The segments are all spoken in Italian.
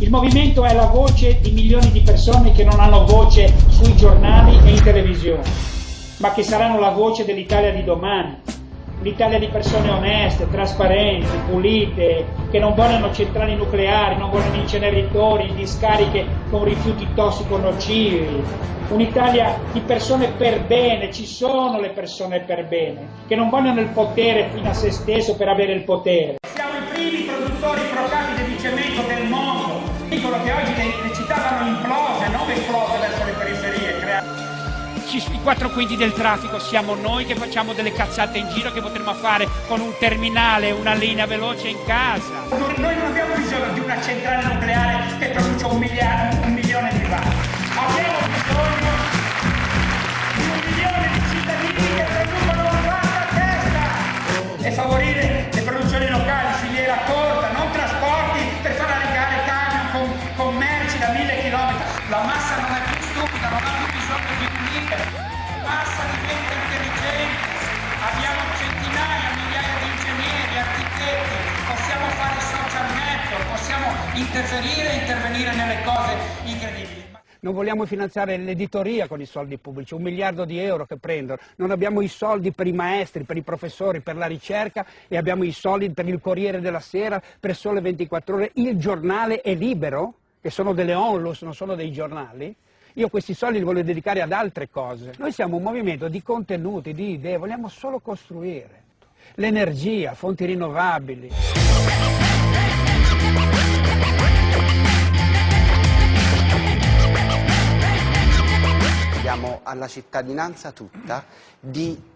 Il movimento è la voce di milioni di persone che non hanno voce sui giornali e in televisione, ma che saranno la voce dell'Italia di domani. L'Italia di persone oneste, trasparenti, pulite, che non vogliono centrali nucleari, non vogliono inceneritori, discariche con rifiuti tossico-nocivi. Un'Italia di persone per bene, ci sono le persone per bene, che non vogliono il potere fino a se stesso per avere il potere. Siamo i primi produttori pro capite di cemento del mondo. Dicono che oggi le città vanno implose, non esplose verso le periferie. I 4/5 del traffico siamo noi che facciamo delle cazzate in giro che potremmo fare con un terminale, una linea veloce in casa. Noi non abbiamo bisogno di una centrale nucleare che produce 1 milione di watt. Abbiamo bisogno di 1 milione di cittadini che producono un watt a testa e favorire le produzioni locali, filiera corta, non trasporti per far arrivare camion con merci da 1000 chilometri. La massa non è più stupida, non ha più bisogno di unire. La massa diventa intelligente. Abbiamo centinaia, migliaia di ingegneri, architetti, possiamo fare social network, possiamo interferire e intervenire nelle cose incredibili. Non vogliamo finanziare l'editoria con i soldi pubblici, 1 miliardo di euro che prendono. Non abbiamo i soldi per i maestri, per i professori, per la ricerca e abbiamo i soldi per il Corriere della Sera, per Sole 24 Ore. Il giornale è Libero, che sono delle onlus, non sono dei giornali. Io questi soldi li voglio dedicare ad altre cose. Noi siamo un movimento di contenuti, di idee, vogliamo solo costruire. L'energia, fonti rinnovabili. Chiediamo alla cittadinanza tutta di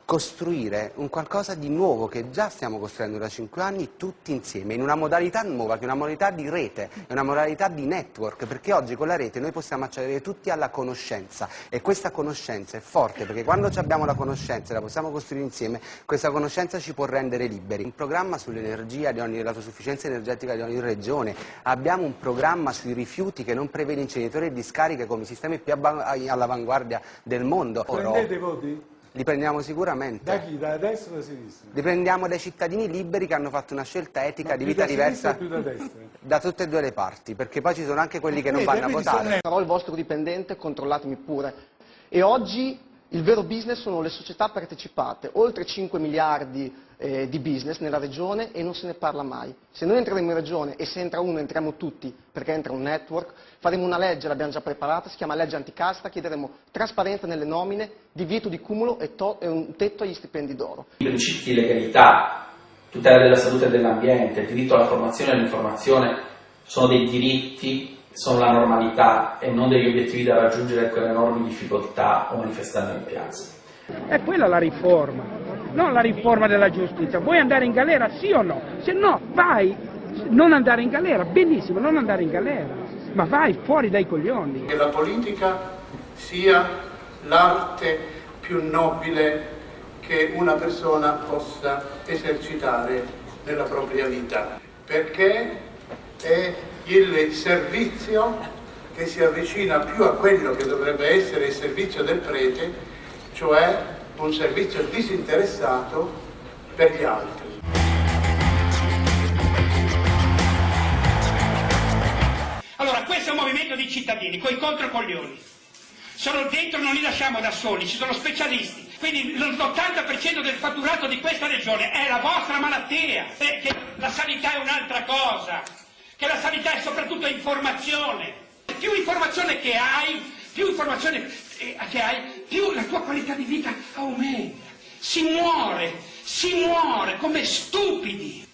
costruire un qualcosa di nuovo che già stiamo costruendo da 5 anni tutti insieme, in una modalità nuova, che è una modalità di rete, è una modalità di network, perché oggi con la rete noi possiamo accedere tutti alla conoscenza e questa conoscenza è forte, perché quando abbiamo la conoscenza e la possiamo costruire insieme, questa conoscenza ci può rendere liberi. Un programma sull'energia, l'autosufficienza energetica di ogni regione, abbiamo un programma sui rifiuti che non prevede inceneritori e discariche come i sistemi più all'avanguardia del mondo. Prendete voti? Li prendiamo sicuramente. Da chi? Da destra o da sinistra? Li prendiamo dai cittadini liberi che hanno fatto una scelta etica di vita diversa. Più da destra? Da tutte e due le parti, perché poi ci sono anche quelli che non vanno a votare. Sarò il vostro dipendente, controllatemi pure. E oggi il vero business sono le società partecipate, oltre 5 miliardi di business nella regione e non se ne parla mai. Se noi entriamo in regione e se entra uno entriamo tutti, perché entra un network, faremo una legge, l'abbiamo già preparata, si chiama legge anticasta, chiederemo trasparenza nelle nomine, divieto di cumulo e un tetto agli stipendi d'oro. I principi di legalità, tutela della salute e dell'ambiente, il diritto alla formazione e all'informazione sono dei diritti, sono la normalità e non degli obiettivi da raggiungere con enormi difficoltà o manifestando in piazza. È quella la riforma, non la riforma della giustizia. Vuoi andare in galera, sì o no? Se no, vai, non andare in galera, benissimo, non andare in galera, ma vai fuori dai coglioni. Che la politica sia l'arte più nobile che una persona possa esercitare nella propria vita, perché è il servizio che si avvicina più a quello che dovrebbe essere il servizio del prete, cioè un servizio disinteressato per gli altri. Allora, questo è un movimento di cittadini, coi controcoglioni. Sono dentro, non li lasciamo da soli, ci sono specialisti. Quindi l'80% del fatturato di questa regione è la vostra malattia. Che la sanità è un'altra cosa, che la sanità è soprattutto informazione. Più informazione che hai, più la tua qualità di vita aumenta. Si muore come stupidi.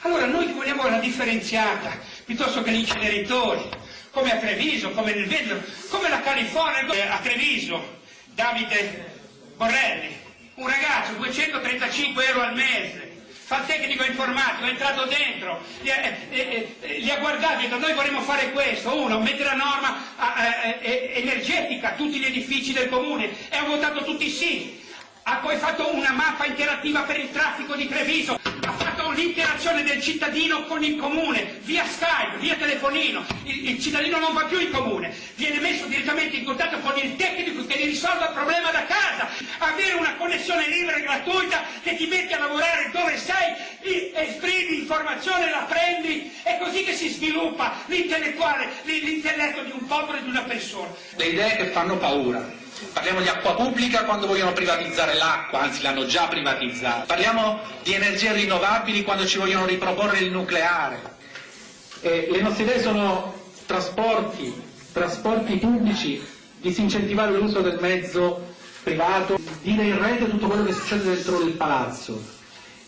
Allora noi vogliamo la differenziata, piuttosto che gli inceneritori, come a Treviso, come nel Veneto, come la California. A Treviso, Davide Borrelli, un ragazzo, 235 euro al mese, fa il tecnico informatico, è entrato dentro, li ha guardati e ha detto noi vorremmo fare questo, uno, mettere la norma energetica a tutti gli edifici del comune e ha votato tutti sì, ha poi fatto una mappa interattiva per il traffico di Treviso, ha fatto un l'interazione del cittadino con il comune, via Skype, via telefonino. Il cittadino non va più in comune, viene messo direttamente in contatto con il tecnico che gli risolve il problema da casa. Avere una connessione libera e gratuita che ti metti a lavorare dove sei, esprimi informazione, la prendi, è così che si sviluppa l'intelletto di un popolo e di una persona. Le idee che fanno paura. Parliamo di acqua pubblica quando vogliono privatizzare l'acqua, anzi l'hanno già privatizzata. Parliamo di energie rinnovabili quando ci vogliono riproporre il nucleare. Le nostre idee sono trasporti pubblici, disincentivare l'uso del mezzo privato, dire in rete tutto quello che succede dentro il palazzo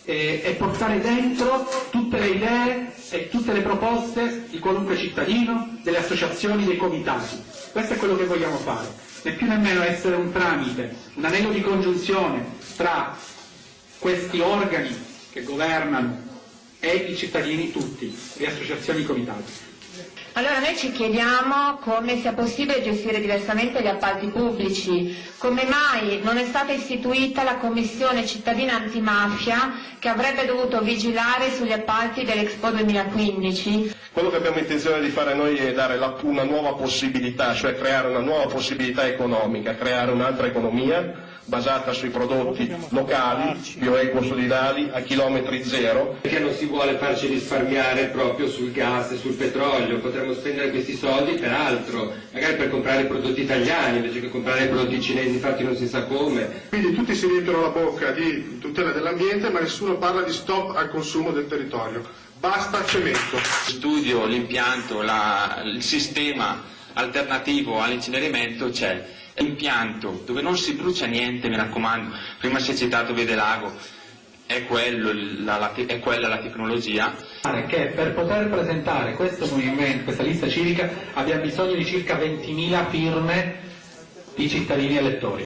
e portare dentro tutte le idee e tutte le proposte di qualunque cittadino, delle associazioni, dei comitati. Questo è quello che vogliamo fare, né più nemmeno essere un tramite, un anello di congiunzione tra questi organi che governano e i cittadini tutti, le associazioni e i comitati. Allora noi ci chiediamo come sia possibile gestire diversamente gli appalti pubblici, come mai non è stata istituita la Commissione cittadina antimafia che avrebbe dovuto vigilare sugli appalti dell'Expo 2015. Quello che abbiamo intenzione di fare noi è dare una nuova possibilità, cioè creare una nuova possibilità economica, creare un'altra economia basata sui prodotti locali, bioequo solidali, a chilometri zero. Perché non si vuole farci risparmiare proprio sul gas e sul petrolio, potremmo spendere questi soldi per altro, magari per comprare prodotti italiani invece che comprare prodotti cinesi fatti non si sa come. Quindi tutti si riempiono la bocca di tutela dell'ambiente ma nessuno parla di stop al consumo del territorio. Basta cemento. Studio l'impianto, il sistema alternativo all'incenerimento c'è. L'impianto dove non si brucia niente, mi raccomando, prima si è citato Vede Lago, è quella la tecnologia. Che per poter presentare questo movimento, questa lista civica, abbiamo bisogno di circa 20.000 firme di cittadini elettori.